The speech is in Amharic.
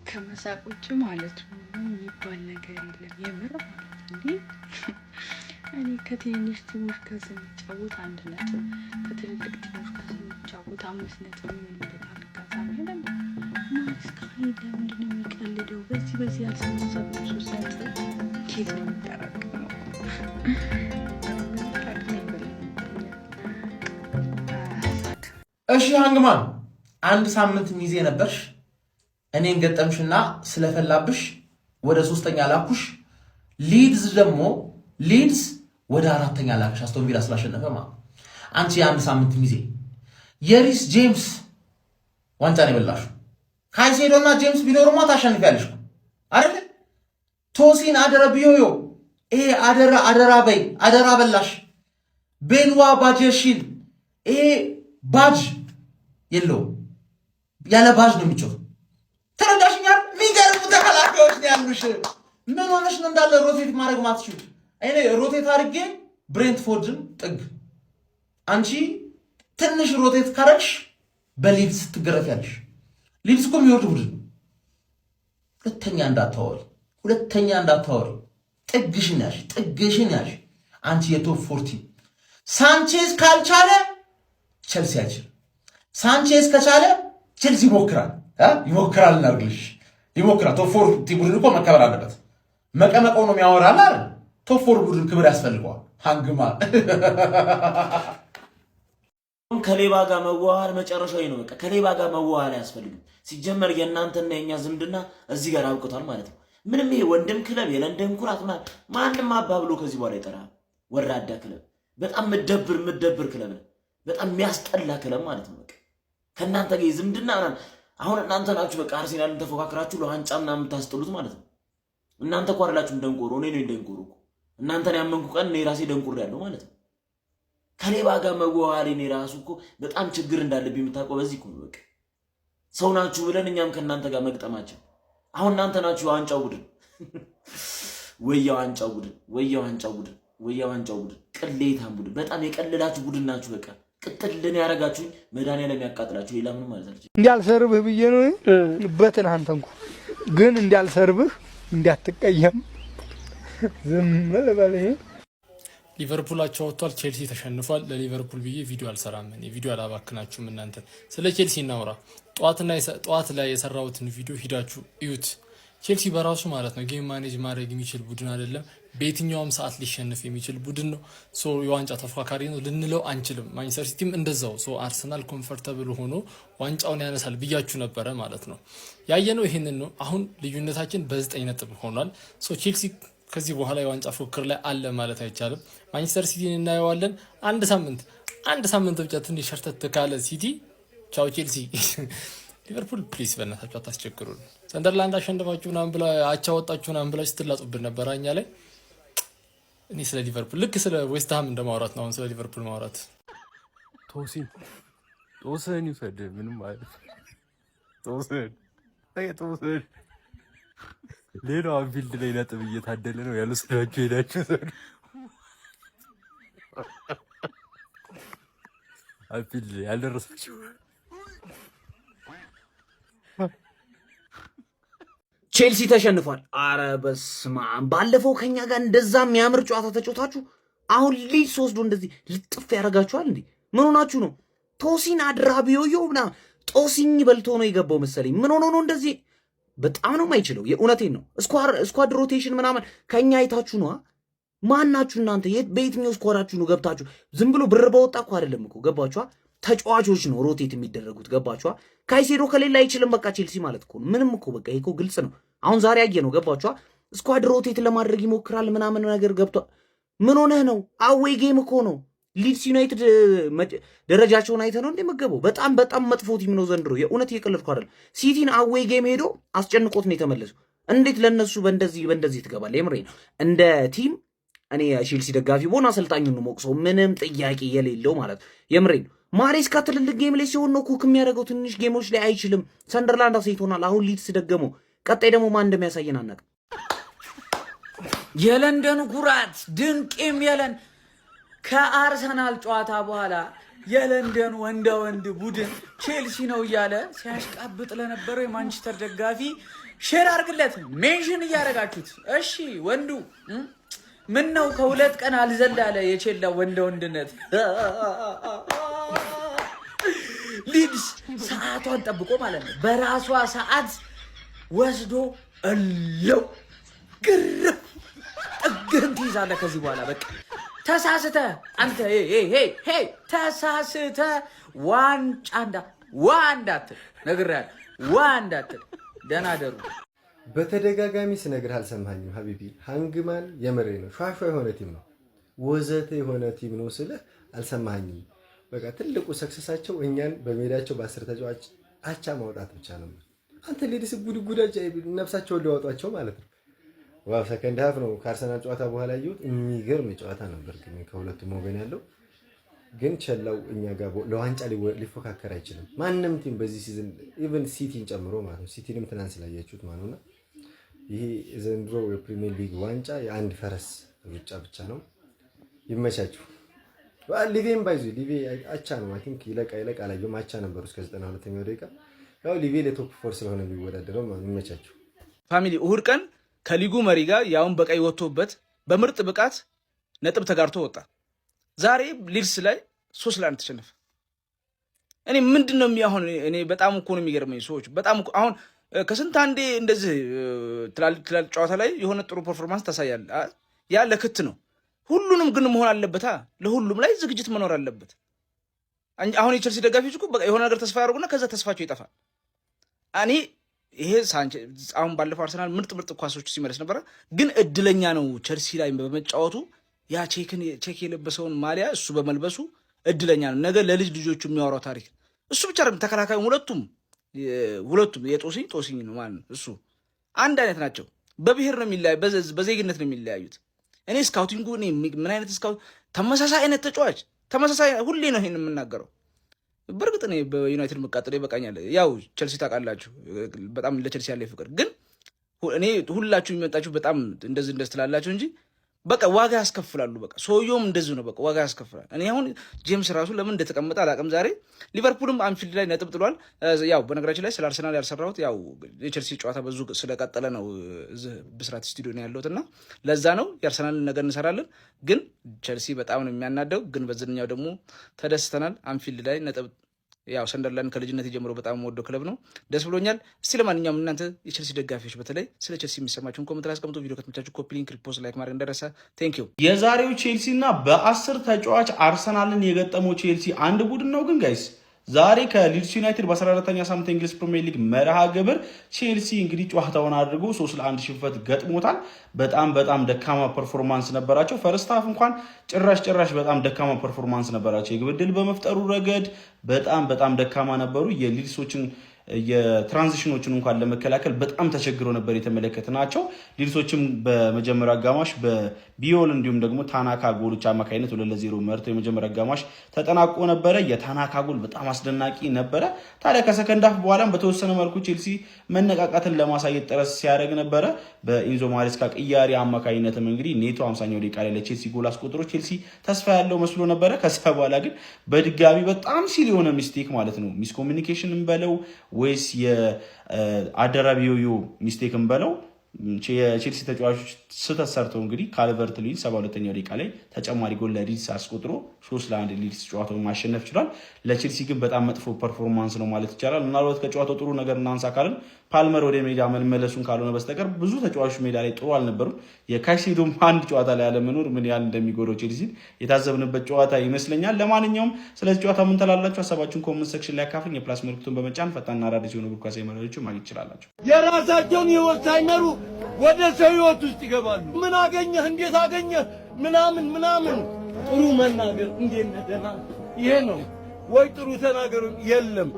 ከመሳቅ ውጭ ማለት ነው የሚባል ነገር የለም። የምር እንዴ እኔ ከትንሽ ቲሞች ጋር ስንጫወት 1 ነጥብ ከትልልቅ ቲሞች ጋር ስንጫወት 5 ነጥብ የሚልበት አጋጣሚ የለም። ማስካይ ለምንድን ነው የሚቀልደው? በዚህ ያልሰበሰቡ 3 ነጥብ ኬት ነው የሚጠራቀመው? እሺ ሃንግማን 1 ሳምንት ሚዜ ነበርሽ። እኔን ገጠምሽና ስለፈላብሽ ወደ 3ኛ ላኩሽ። ሊድስ ወደ 4ኛ ላክሽ። አስቶን ቪላ ስላሸነፈ አንቺ የ1 ሳምንት ሚዜ። የሪስ ጄምስ ዋንጫ ነው የበላሽው። ካይሴዶና ጄምስ ቢኖርማ ታሸንፊያለሽ አይደል? ቶሲን አደረ ቢዮዮ ይሄ አደራ በይ አደራ በላሽ። ቤንዋ ባጀሽን ይሄ ባጅ የለውም ያለ ባጅ ነው የሚጮህ። ተረዳሽኛል? የሚገርሙ ተከላካዮች ነው ያሉሽ። ምን ሆነሽ ነው እንዳለ ሮቴት ማድረግ ማትችሉ? እኔ ሮቴት አድርጌ ብሬንትፎርድን ጥግ፣ አንቺ ትንሽ ሮቴት ካረግሽ በሊድስ ትገረፊያለሽ። ሊድስ እኮ የሚወርድ ቡድን። ሁለተኛ እንዳታወሪ። ጥግሽን ያሽ አንቺ የቶፕ 40 ሳንቼዝ ካልቻለ ቸልሲ አይችልም። ሳንቼዝ ከቻለ ቸልሲ ይሞክራል እናርግልሽ ይሞክራል። ቶፕ 40 ቡድን እኮ መከበር አለበት። መቀመቀው ነው የሚያወራል አይደል? ቶፕ 4 ቡድን ክብር ያስፈልገዋል። ሃንግማ ከሌባ ጋር መዋሃድ መጨረሻው ነው። በቃ ከሌባ ጋር መዋሃድ አያስፈልግም። ሲጀመር የእናንተና የኛ ዝምድና እዚህ ጋር አብቅቷል ማለት ነው። ምንም ይሄ ወንድም ክለብ የለንደን ኩራት ማንም አባብሎ ከዚህ በኋላ ይጠራል። ወራዳ ክለብ፣ በጣም ምደብር ክለብ ነው። በጣም የሚያስጠላ ክለብ ማለት ነው። በቃ ከእናንተ ጋር ዝምድና አሁን እናንተ ናችሁ በቃ አርሴናልን ተፎካክራችሁ ለዋንጫ ምናምን የምታስጥሉት ማለት ነው። እናንተ እኮ አይደላችሁም ደንቆሮ፣ እኔ ነኝ ደንቆሮ እኮ። እናንተን ያመንኩ ቀን እኔ ራሴ ደንቆሮ ያለው ማለት ነው። ከሌባ ጋር መዋሃድ እኔ ራሱ እኮ በጣም ችግር እንዳለብኝ የምታውቀው በዚህ እኮ ነው። በቃ ሰው ናችሁ ብለን እኛም ከእናንተ ጋር መግጠማችን። አሁን እናንተ ናችሁ የዋንጫው ቡድን ወያው ቡድን ቅሌታም ቡድን፣ በጣም የቀለላችሁ ቡድን ናችሁ። በቃ ቅጥልን ያረጋችሁኝ መድኃኒዓለም ያቃጥላችሁ። ሌላ ምንም ማለት አልችልም። እንዲያልሰርብህ ብዬ ነው በትናንት እንኳ ግን እንዲያልሰርብህ እንዲያትቀየም ዝም ልበል። ሊቨርፑላቸው ወጥቷል፣ ቼልሲ ተሸንፏል። ለሊቨርፑል ብዬ ቪዲዮ አልሰራም፣ ቪዲዮ አላባክናችሁም። እናንተ ስለ ቼልሲ እናውራ። ጠዋት ላይ የሰራሁትን ቪዲዮ ሂዳችሁ እዩት። ቼልሲ በራሱ ማለት ነው ጌም ማኔጅ ማድረግ የሚችል ቡድን አይደለም። በየትኛውም ሰዓት ሊሸነፍ የሚችል ቡድን ነው። የዋንጫ ተፎካካሪ ነው ልንለው አንችልም። ማንቸስተር ሲቲም እንደዛው። አርሰናል ኮምፈርተብል ሆኖ ዋንጫውን ያነሳል ብያችሁ ነበረ ማለት ነው። ያየነው ይሄንን ነው። አሁን ልዩነታችን በ9 ነጥብ ሆኗል። ቼልሲ ከዚህ በኋላ የዋንጫ ፉክክር ላይ አለ ማለት አይቻልም። ማንቸስተር ሲቲን እናየዋለን። አንድ ሳምንት ብቻ ትንሽ ሸርተት ካለ ሲቲ ቻው ቼልሲ። ሊቨርፑል ፕሊስ በእናታችሁ አታስቸግሩን። ሰንደርላንድ አሸንፋችሁ ምናምን ብላ አቻ ወጣችሁ ምናምን ብላችሁ ስትላጡብን ነበር እኛ ላይ። እኔ ስለ ሊቨርፑል ልክ ስለ ዌስትሃም እንደማውራት ነው አሁን ስለ ሊቨርፑል ማውራት። ቶሲን ይውሰድ ምንም ማለት ቶሲን ሌላው አንፊልድ ላይ ነጥብ እየታደለ ነው ያለው። ስለዚህ ሄዳችሁ አንፊልድ ያልደረሳችሁ ቼልሲ ተሸንፏል። አረ በስመ አብ! ባለፈው ከኛ ጋር እንደዛ የሚያምር ጨዋታ ተጫውታችሁ አሁን ሊድስ ወስዶ እንደዚህ ልጥፍ ያደርጋችኋል እንዴ? ምን ሆናችሁ ነው? ቶሲን አድራቢዮዮ ምናምን ጦሲኝ በልቶ ነው የገባው መሰለኝ። ምን ሆኖ ነው እንደዚህ? በጣም ነው የማይችለው። የእውነቴን ነው። ስኳድ ሮቴሽን ምናምን ከኛ አይታችሁ ነው። ማናችሁ እናንተ? በየትኛው ስኳዳችሁ ነው ገብታችሁ? ዝም ብሎ ብር በወጣ እኮ አይደለም እኮ ገባችኋ? ተጫዋቾች ነው ሮቴት የሚደረጉት ገባችኋ? ካይሴዶ ከሌላ አይችልም በቃ ቼልሲ ማለት እኮ ነው። ምንም እኮ በቃ ይሄ ግልጽ ነው። አሁን ዛሬ ያየ ነው ገባችኋ? ስኳድ ሮቴት ለማድረግ ይሞክራል ምናምን ነገር ገብቷ። ምን ሆነህ ነው? አዌይ ጌም እኮ ነው። ሊድስ ዩናይትድ ደረጃቸውን አይተ ነው እንደመገበው። በጣም መጥፎ ቲም ነው ዘንድሮ። የእውነት እየቀለድኩ አይደል። ሲቲን አዌይ ጌም ሄዶ አስጨንቆት ነው የተመለሰው። እንዴት ለነሱ በእንደዚህ ትገባለህ? የምሬ ነው። እንደ ቲም እኔ ቼልሲ ደጋፊ ቦና አሰልጣኙን ነው ሞቅሰው ምንም ጥያቄ የሌለው ማለት የምሬ ነው። ማሬስካ ትልልቅ ጌም ላይ ሲሆን ነው ኩክ የሚያደርገው። ትንሽ ጌሞች ላይ አይችልም። ሰንደርላንድ አሳይቶናል። አሁን ሊድስ ደገመው። ቀጣይ ደግሞ ማን እንደሚያሳየን አናውቅም። የለንደን ኩራት ድንቅም የለን ከአርሰናል ጨዋታ በኋላ የለንደን ወንድ ቡድን ቼልሲ ነው እያለ ሲያሽቃብጥ ለነበረው የማንቸስተር ደጋፊ ሼር አድርግለት፣ ሜንሽን እያደረጋችሁት። እሺ ወንዱ ምን ነው ከሁለት ቀን አልዘላለ የቼላ ወንድነት። ሊድስ ሰዓቷን ጠብቆ ማለት ነው በራሷ ሰዓት ወስዶ እለው ግርፍ ጥግህን ትይዛለህ። ከዚህ በኋላ በቃ ተሳስተ አንተ ተሳስተ ዋንዳትል ነግሬሃለሁ። ዋንዳትል ደህና ደሩ። በተደጋጋሚ ስነግርህ አልሰማኸኝም ሀቢቢ። ሃንግማን የምሬ ነው ሿሿ የሆነ ቲም ነው፣ ወዘተ የሆነ ቲም ነው ስልህ አልሰማኸኝም። በቃ ትልቁ ሰክሰሳቸው እኛን በሜዳቸው በ10 ተጫዋች አቻ ማውጣት ብቻ ነው። አንተ ሌዲስ ጉድጉዳጅ ነፍሳቸውን ሊያወጧቸው ማለት ነው። ዋው ሰከንድ ሃፍ ነው ከአርሰናል ጨዋታ በኋላ ያየሁት የሚገርም ጨዋታ ነበር። ግን ከሁለቱም ወገን ያለው ግን ቸላው እኛ ጋር ለዋንጫ ሊፎካከር አይችልም ማንም ቲም በዚህ ሲዝን ኢቭን ሲቲን ጨምሮ ማለት ነው። ሲቲንም ትናንት ስላያችሁት ማለት ነው። ይሄ ዘንድሮ የፕሪሚየር ሊግ ዋንጫ የአንድ ፈረስ ሩጫ ብቻ ነው። ይመቻችሁ። ሊቬን ባይዙ ሊቬ አቻ ነው አይ ቲንክ ይለቃ አላየሁም። አቻ ነበሩ እስከ 92ኛው ደቂቃ። ያው ሊቬ ለቶፕ 4 ስለሆነ የሚወዳደረው ማለት ይመቻችሁ። ፋሚሊ እሁድ ቀን ከሊጉ መሪ ጋር ያውን በቀይ ወጥቶበት በምርጥ ብቃት ነጥብ ተጋርቶ ወጣ። ዛሬ ሊድስ ላይ 3-1 ተሸነፈ። እኔ ምንድነው የሚያሆን እኔ በጣም እኮ ነው የሚገርመኝ ሰዎች በጣም እኮ አሁን ከስንት አንዴ እንደዚህ ትላልቅ ጨዋታ ላይ የሆነ ጥሩ ፐርፎርማንስ ታሳያለ። ያ ለክት ነው። ሁሉንም ግን መሆን አለበት። ለሁሉም ላይ ዝግጅት መኖር አለበት። አሁን የቸልሲ ደጋፊዎች እኮ በቃ የሆነ ነገር ተስፋ ያደርጉና ከዛ ተስፋቸው ይጠፋል። እኔ ይሄ ሳንቼዝ አሁን ባለፈው አርሰናል ምርጥ ኳሶች ሲመለስ ነበረ፣ ግን እድለኛ ነው ቸልሲ ላይ በመጫወቱ ያ ቼክ የለበሰውን ማሊያ እሱ በመልበሱ እድለኛ ነው። ነገ ለልጅ ልጆቹ የሚያወራው ታሪክ እሱ ብቻ አይደለም። ተከላካዩ ሁለቱም ጦሲኝ ነው ማለት ነው። እሱ አንድ አይነት ናቸው። በብሔር ነው የሚለያዩ፣ በዜግነት ነው የሚለያዩት። እኔ ስካውቲንጉ ምን አይነት ስካውት ተመሳሳይ አይነት ተጫዋች ተመሳሳይ ሁሌ ነው ይሄን የምናገረው። በእርግጥ እኔ በዩናይትድ መቃጠል ይበቃኛል። ያው ቸልሲ ታውቃላችሁ በጣም ለቸልሲ ያለ ፍቅር፣ ግን እኔ ሁላችሁ የሚመጣችሁ በጣም እንደዚህ ትላላችሁ እንጂ በቃ ዋጋ ያስከፍላሉ። በቃ ሰውየውም እንደዚህ ነው። በቃ ዋጋ ያስከፍላል። እኔ አሁን ጄምስ ራሱ ለምን እንደተቀመጠ አላውቅም። ዛሬ ሊቨርፑልም አንፊልድ ላይ ነጥብ ጥሏል። ያው በነገራችን ላይ ስለ አርሰናል ያልሰራሁት ያው የቸልሲ ጨዋታ በዙ ስለቀጠለ ነው። እዚህ ብስራት ስቱዲዮ ነው ያለሁትና ለዛ ነው። የአርሰናልን ነገር እንሰራለን፣ ግን ቸልሲ በጣም ነው የሚያናደው። ግን በዝኛው ደግሞ ተደስተናል። አንፊልድ ላይ ነጥብ ያው ሰንደርላንድ ከልጅነት ጀምሮ በጣም ወደው ክለብ ነው። ደስ ብሎኛል። እስቲ ለማንኛውም እናንተ የቸልሲ ደጋፊዎች በተለይ ስለ ቸልሲ የሚሰማችሁን ኮሜንት ላይ አስቀምጡ። ቪዲዮ ከተመቻችሁ ኮፒ ሊንክ፣ ሪፖስት፣ ላይክ ማድረግ እንደረሳ። ቴንክ ዩ። የዛሬው ቼልሲ እና በ10 ተጫዋች አርሰናልን የገጠመው ቼልሲ አንድ ቡድን ነው። ግን ጋይስ ዛሬ ከሊድስ ዩናይትድ በ14ኛ ሳምንት እንግሊዝ ፕሪሚየር ሊግ መርሃ ግብር ቼልሲ እንግዲህ ጨዋታውን አድርጎ 3-1 ሽንፈት ገጥሞታል። በጣም ደካማ ፐርፎርማንስ ነበራቸው። ፈርስት ሃፍ እንኳን ጭራሽ በጣም ደካማ ፐርፎርማንስ ነበራቸው። የግብ ዕድል በመፍጠሩ ረገድ በጣም ደካማ ነበሩ። የሊድሶችን የትራንዚሽኖችን እንኳን ለመከላከል በጣም ተቸግረው ነበር የተመለከትናቸው። ሊድሶችም በመጀመሪያ አጋማሽ በቢዮል እንዲሁም ደግሞ ታናካ ጎሎች አማካኝነት 2-0 መርተው የመጀመሪያ አጋማሽ ተጠናቆ ነበረ። የታናካ ጎል በጣም አስደናቂ ነበረ። ታዲያ ከሰከንድ ሃፍ በኋላም በተወሰነ መልኩ ቼልሲ መነቃቃትን ለማሳየት ጥረት ሲያደርግ ነበረ። በኢንዞ ማሬስካ ቅያሪ አማካኝነትም እንግዲህ ኔቶ 50ኛው ደቂቃ ላይ ለቼልሲ ጎል አስቆጥሮ ቼልሲ ተስፋ ያለው መስሎ ነበረ። ከዛ በኋላ ግን በድጋሚ በጣም ሲል የሆነ ሚስቴክ ማለት ነው ሚስኮሚኒኬሽንን በለው ወይስ የአደራቢዮ ሚስቴክን በለው የቼልሲ ተጫዋቾች ስህተት ሰርተው እንግዲህ ካልቨርት ሊድስ 72ኛው ደቂቃ ላይ ተጨማሪ ጎል ለሊድስ አስቆጥሮ 3-1 ሊድስ ጨዋታውን ማሸነፍ ችሏል። ለቼልሲ ግን በጣም መጥፎ ፐርፎርማንስ ነው ማለት ይቻላል። ምናልባት ከጨዋታው ጥሩ ነገር እናንሳ ካልን ፓልመር ወደ ሜዳ መመለሱን ካልሆነ በስተቀር ብዙ ተጫዋቾች ሜዳ ላይ ጥሩ አልነበሩም። የካይሴዶም አንድ ጨዋታ ላይ አለመኖር ምን ያህል እንደሚጎዳው ቼልሲን የታዘብንበት ጨዋታ ይመስለኛል። ለማንኛውም ስለዚህ ጨዋታ ምን ትላላችሁ? ሀሳባችሁን ኮመንት ሴክሽን ላይ አካፍሉኝ። የፕላስ ምልክቱን በመጫን ፈጣንና አዳዲስ የሆኑ እግር ኳስ መረጃዎችን ማግኘት ትችላላችሁ። የራሳቸውን ህይወት ሳይመሩ ወደ ሰው ህይወት ውስጥ ይገባሉ። ምን አገኘህ፣ እንዴት አገኘህ፣ ምናምን ጥሩ መናገር እንዴት ነህ፣ ደህና ይሄ ነው ወይ? ጥሩ ተናገሩ የለም